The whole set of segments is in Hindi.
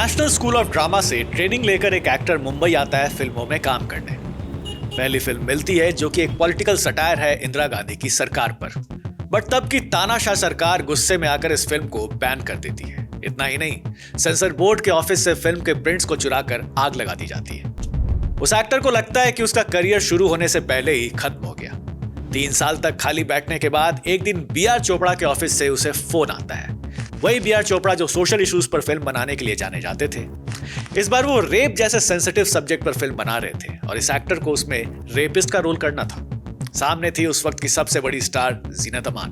नेशनल स्कूल ऑफ ड्रामा से ट्रेनिंग लेकर एक एक्टर मुंबई आता है फिल्मों में काम करने। पहली फिल्म मिलती है जो कि एक पॉलिटिकल सटायर है इंदिरा गांधी की सरकार पर। बट तब की तानाशाह सरकार गुस्से में आकर इस फिल्म को बैन कर देती है। इतना ही नहीं, सेंसर बोर्ड के ऑफिस से फिल्म के प्रिंट्स को चुराकर आग लगा दी जाती है। उस एक्टर को लगता है कि उसका करियर शुरू होने से पहले ही खत्म हो गया। 3 साल तक खाली बैठने के बाद एक दिन बी.आर. चोपड़ा के ऑफिस से उसे फोन आता है। वही बी.आर. चोपड़ा जो सोशल इश्यूज पर फिल्म बनाने के लिए जाने जाते थे। इस बार वो रेप जैसे सेंसिटिव सब्जेक्ट पर फिल्म बना रहे थे और इस एक्टर को उसमें रेपिस्ट का रोल करना था। सामने थी उस वक्त की सबसे बड़ी स्टार जीनत अमान।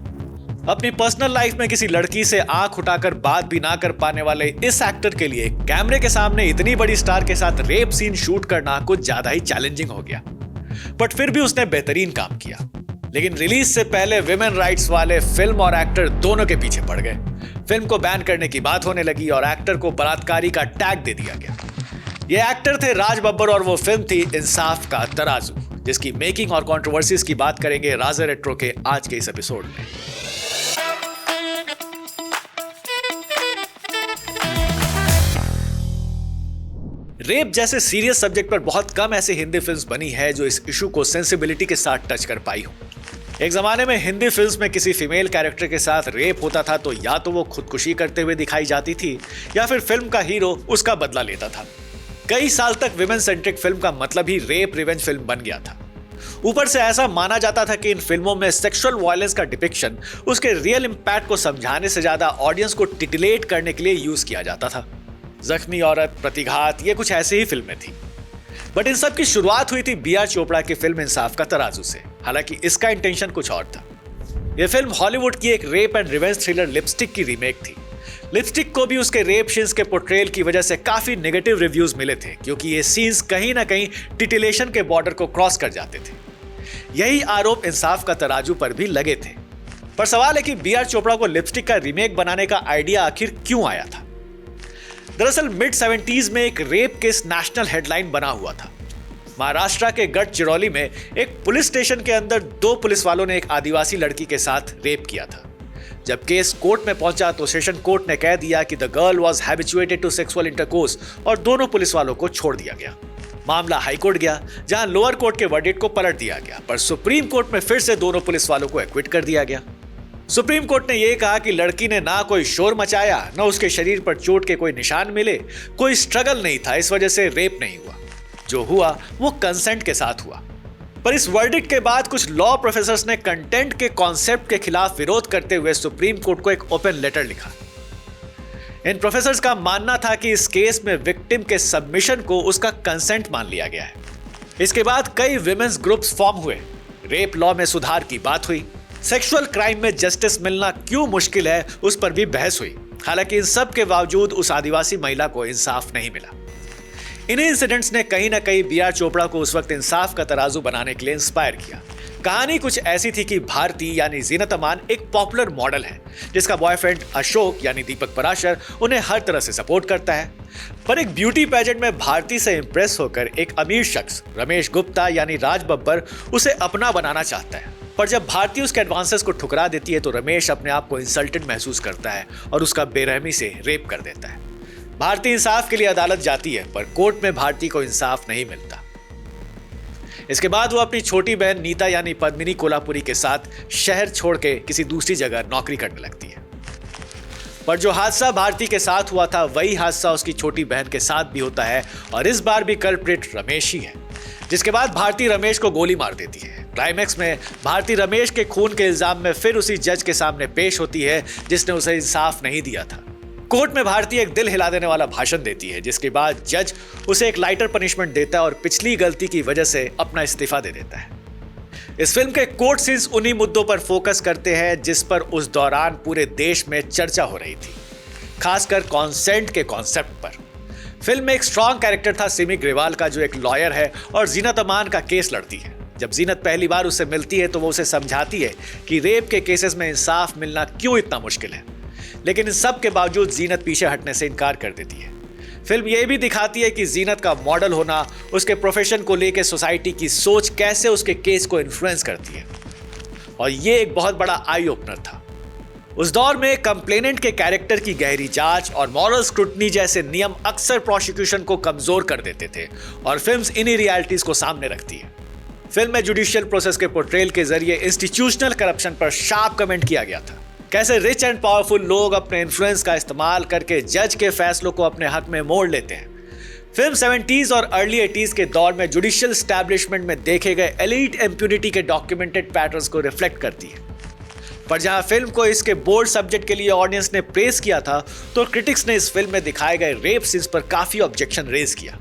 अपनी पर्सनल लाइफ में किसी लड़की से आंख उठाकर बात भी ना कर पाने वाले इस एक्टर के लिए कैमरे के सामने इतनी बड़ी स्टार के साथ रेप सीन शूट करना कुछ ज्यादा ही चैलेंजिंग हो गया। बट फिर भी उसने बेहतरीन काम किया। लेकिन रिलीज से पहले विमेन राइट्स वाले फिल्म और एक्टर दोनों के पीछे पड़ गए। फिल्म को बैन करने की बात होने लगी और एक्टर को बलात्कारी का टैग दे दिया गया। ये एक्टर थे राज बब्बर और वो फिल्म थी इंसाफ का तराजू, जिसकी मेकिंग और कंट्रोवर्सीज की बात करेंगे राजा रेट्रो के आज के इस एपिसोड में। रेप जैसे सीरियस सब्जेक्ट पर बहुत कम ऐसी हिंदी फिल्म्स बनी है जो इस इशू को सेंसिबिलिटी के साथ टच कर पाई हो। एक जमाने में हिंदी फिल्म्स में किसी फीमेल कैरेक्टर के साथ रेप होता था तो या तो वो खुदकुशी करते हुए दिखाई जाती थी या फिर फिल्म का हीरो उसका बदला लेता था। कई साल तक विमेन सेंट्रिक फिल्म का मतलब ही रेप रिवेंज फिल्म बन गया था। ऊपर से ऐसा माना जाता था कि इन फिल्मों में सेक्सुअल वायलेंस का डिपिक्शन उसके रियल इंपैक्ट को समझाने से ज्यादा ऑडियंस को टिटिलेट करने के लिए यूज किया जाता था। जख्मी औरत, प्रतिघात, ये कुछ ऐसी ही फिल्में थी। बट इन सब की शुरुआत हुई थी बी.आर. चोपड़ा की फिल्म इंसाफ का तराजू से। हालांकि इसका इंटेंशन कुछ और था। यह फिल्म हॉलीवुड की एक rape and revenge thriller lipstick की रीमेक थी। लिपस्टिक को भी उसके रेप सीन्स के पोर्ट्रेल की वजह से काफी नेगेटिव रिव्यूज मिले थे, क्योंकि ये सीन्स कहीं ना कहीं टिटिलेशन के बॉर्डर को क्रॉस कर जाते थे। यही आरोप इंसाफ का तराजू पर भी लगे थे। पर सवाल है कि बी.आर. चोपड़ा को लिपस्टिक का रीमेक बनाने का आइडिया आखिर क्यों आया था। दरअसल मिड 70s में एक रेप केस नेशनल हेडलाइन बना हुआ था। महाराष्ट्र के गढ़चिरौली में एक पुलिस स्टेशन के अंदर 2 पुलिस वालों ने एक आदिवासी लड़की के साथ रेप किया था। जब केस कोर्ट में पहुंचा तो सेशन कोर्ट ने कह दिया कि the girl was habituated to sexual intercourse और दोनों पुलिस वालों को छोड़ दिया गया। मामला हाई कोर्ट गया, जहां लोअर कोर्ट के वर्डिक्ट को पलट दिया गया, पर सुप्रीम कोर्ट में फिर से दोनों पुलिस वालों को एक्विट कर दिया गया। सुप्रीम कोर्ट ने यह कहा कि लड़की ने ना कोई शोर मचाया, न उसके शरीर पर चोट के कोई निशान मिले, कोई स्ट्रगल नहीं था, इस वजह से रेप नहीं हुआ। जो हुआ वो कंसेंट के साथ हुआ। पर इस वर्डिक्ट के बाद कुछ लॉ प्रोफेसर्स ने कंटेंट के कॉन्सेप्ट के खिलाफ विरोध करते हुए सुप्रीम कोर्ट को एक ओपन लेटर लिखा। इन प्रोफेसर्स का मानना था कि इस केस में विक्टिम के सबमिशन को उसका कंसेंट मान लिया गया है। इसके बाद कई विमेंस ग्रुप्स फॉर्म हुए। रेप लॉ में सुधार की बात हुई। सेक्सुअल क्राइम में जस्टिस मिलना क्यों मुश्किल है उस पर भी बहस हुई। हालांकि इन सब के बावजूद उस आदिवासी महिला को इंसाफ नहीं मिला। इन्हीं इंसिडेंट्स ने कहीं ना कहीं बी.आर. चोपड़ा को उस वक्त इंसाफ का तराजू बनाने के लिए इंस्पायर किया। कहानी कुछ ऐसी थी कि भारती यानी जीनत अमान एक पॉपुलर मॉडल है, जिसका बॉयफ्रेंड अशोक यानी दीपक पराशर उन्हें हर तरह से सपोर्ट करता है। पर एक ब्यूटी पेजेंट में भारती से इंप्रेस होकर एक अमीर शख्स रमेश गुप्ता यानी राज बब्बर उसे अपना बनाना चाहता है। पर जब भारती उसके एडवांसेस को ठुकरा देती है तो रमेश अपने आप को इंसल्टेड महसूस करता है और उसका बेरहमी से रेप कर देता है। भारती इंसाफ के लिए अदालत जाती है, पर कोर्ट में भारती को इंसाफ नहीं मिलता। इसके बाद वो अपनी छोटी बहन नीता यानी पद्मिनी कोल्हापुरी के साथ शहर छोड़ के किसी दूसरी जगह नौकरी करने लगती है। पर जो हादसा भारती के साथ हुआ था वही हादसा उसकी छोटी बहन के साथ भी होता है और इस बार भी कल्प्रिट रमेश ही है। जिसके बाद भारती रमेश को गोली मार देती है। क्लाइमैक्स में भारती रमेश के खून के इल्जाम में फिर उसी जज के सामने पेश होती है जिसने उसे इंसाफ नहीं दिया था। कोर्ट में भारती एक दिल हिला देने वाला भाषण देती है, जिसके बाद जज उसे एक लाइटर पनिशमेंट देता है और पिछली गलती की वजह से अपना इस्तीफा दे देता है। इस फिल्म के कोर्ट सीन्स उन्हीं मुद्दों पर फोकस करते हैं जिस पर उस दौरान पूरे देश में चर्चा हो रही थी, खासकर कॉन्सेंट के कॉन्सेप्ट पर। फिल्म में एक स्ट्रॉन्ग कैरेक्टर था सिमी ग्रेवाल का, जो एक लॉयर है और जीनत अमान का केस लड़ती है। जब जीनत पहली बार उससे मिलती है तो वो उसे समझाती है कि रेप के केसेस में इंसाफ मिलना क्यों इतना मुश्किल है, लेकिन इन सब के बावजूद जीनत पीछे हटने से इनकार कर देती है। फिल्म यह भी दिखाती है कि जीनत का मॉडल होना, उसके प्रोफेशन को लेकर सोसाइटी की सोच कैसे उसके केस को इन्फ्लुएंस करती है, और ये एक बहुत बड़ा आई ओपनर था। उस दौर में कंप्लेनेंट के कैरेक्टर की गहरी जांच और मॉरल स्क्रूटनी जैसे नियम अक्सर प्रोसिक्यूशन को कमजोर कर देते थे और फिल्म्स इन्हीं रियलिटीज को सामने रखती है। फिल्म में जुडिशियल प्रोसेस के पोर्ट्रेल के जरिए इंस्टीट्यूशनल करप्शन पर शार्प कमेंट किया गया था। कैसे रिच एंड पावरफुल लोग अपने इन्फ्लुएंस का इस्तेमाल करके जज के फैसलों को अपने हक में मोड़ लेते हैं। फिल्म 70s और अर्ली 80s के दौर में जुडिशियल एस्टैब्लिशमेंट में देखे गए एलीट इम्प्यूनिटी के डॉक्यूमेंटेड पैटर्न्स को रिफ्लेक्ट करती है। पर जहां फिल्म को इसके बोल्ड सब्जेक्ट के लिए ऑडियंस ने प्रेज किया था, तो क्रिटिक्स ने इस फिल्म में दिखाए गए रेप सीन्स पर काफी ऑब्जेक्शन रेज किया।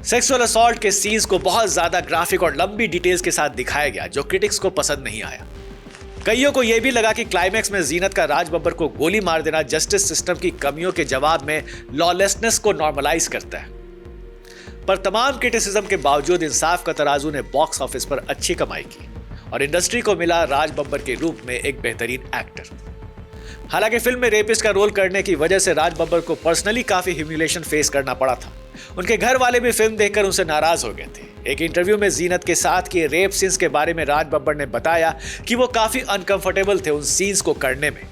सेक्सुअल असॉल्ट के सीन्स को बहुत ज्यादा ग्राफिक और लंबी डिटेल्स के साथ दिखाया गया, जो क्रिटिक्स को पसंद नहीं आया। कईयों को यह भी लगा कि क्लाइमैक्स में जीनत का राज बब्बर को गोली मार देना जस्टिस सिस्टम की कमियों के जवाब में लॉलेसनेस को नॉर्मलाइज करता है। पर तमाम क्रिटिसिज्म के बावजूद इंसाफ का तराजू ने बॉक्स ऑफिस पर अच्छी कमाई की और इंडस्ट्री को मिला राज बब्बर के रूप में एक बेहतरीन एक्टर। हालांकि फिल्म में रेपिस्ट का रोल करने की वजह से राज बब्बर को पर्सनली काफी ह्यूमिलेशन फेस करना पड़ा था। उनके घर वाले भी फिल्म देखकर उनसे नाराज हो गए थे। एक इंटरव्यू में जीनत के साथ किए रेप सीन्स के बारे में राज बब्बर ने बताया कि वो काफी अनकंफर्टेबल थे उन सीन्स को करने में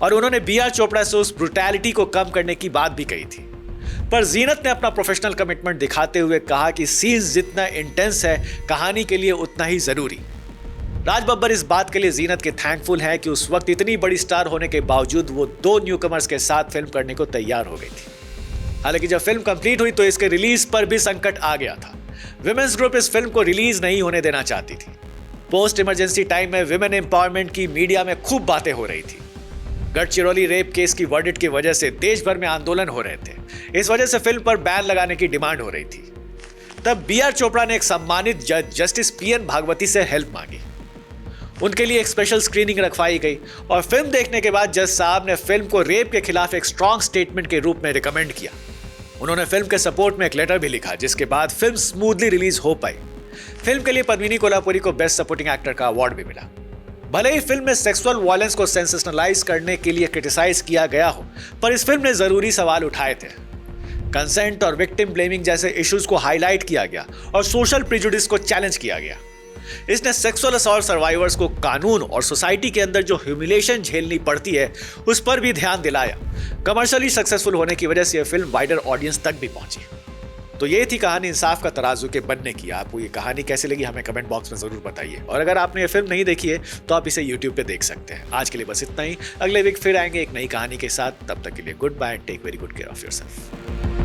और उन्होंने बी.आर. चोपड़ा से उस ब्रुटैलिटी को कम करने की बात भी कही थी। पर जीनत ने अपना प्रोफेशनल कमिटमेंट दिखाते हुए कहा कि सीन्स जितना इंटेंस है, कहानी के लिए उतना ही जरूरी। राज बब्बर इस बात के लिए जीनत के थैंकफुल हैं कि उस वक्त इतनी बड़ी स्टार होने के बावजूद वो 2 न्यूकमर्स के साथ फिल्म करने को तैयार हो गई थी। हालांकि जब फिल्म कंप्लीट हुई तो इसके रिलीज पर भी संकट आ गया था। विमेंस ग्रुप इस फिल्म को रिलीज नहीं होने देना चाहती थी। पोस्ट इमरजेंसी टाइम में विमेन एम्पावरमेंट की मीडिया में खूब बातें हो रही थी। गढ़चिरौली रेप केस की वर्डिक्ट की वजह से देश भर में आंदोलन हो रहे थे। इस वजह से फिल्म पर बैन लगाने की डिमांड हो रही थी। तब बी.आर. चोपड़ा ने एक सम्मानित जज जस्टिस पी.एन. भागवती से हेल्प मांगी। उनके लिए एक स्पेशल स्क्रीनिंग रखवाई गई और फिल्म देखने के बाद जज साहब ने फिल्म को रेप के खिलाफ एक स्ट्रॉन्ग स्टेटमेंट के रूप में रिकमेंड किया। उन्होंने फिल्म के सपोर्ट में एक लेटर भी लिखा, जिसके बाद फिल्म स्मूथली रिलीज हो पाई। फिल्म के लिए पद्मिनी कोल्हापुरी को बेस्ट सपोर्टिंग एक्टर का अवार्ड भी मिला। भले ही फिल्म में सेक्सुअल वायलेंस को सेंसेशनलाइज करने के लिए क्रिटिसाइज किया गया हो, पर इस फिल्म ने जरूरी सवाल उठाए थे। कंसेंट और विक्टिम ब्लेमिंग जैसे इश्यूज को हाईलाइट किया गया और सोशल प्रिजुडिस को चैलेंज किया गया। इसने सेक्सुअल असॉल्ट सर्वाइवर्स को कानून और सोसाइटी के अंदर जो ह्यूमिलेशन झेलनी पड़ती है उस पर भी ध्यान दिलाया। कमर्शियली सक्सेसफुल होने की वजह से यह फिल्म वाइडर ऑडियंस तक भी पहुंची। तो ये थी कहानी इंसाफ का तराजू के बनने की। आपको ये कहानी कैसे लगी हमें कमेंट बॉक्स में जरूर बताइए। और अगर आपने ये फिल्म नहीं देखी है तो आप इसे YouTube पे देख सकते हैं। आज के लिए बस इतना ही। अगले वीक फिर आएंगे एक नई कहानी के साथ। तब तक के लिए goodbye, take very good care of yourself.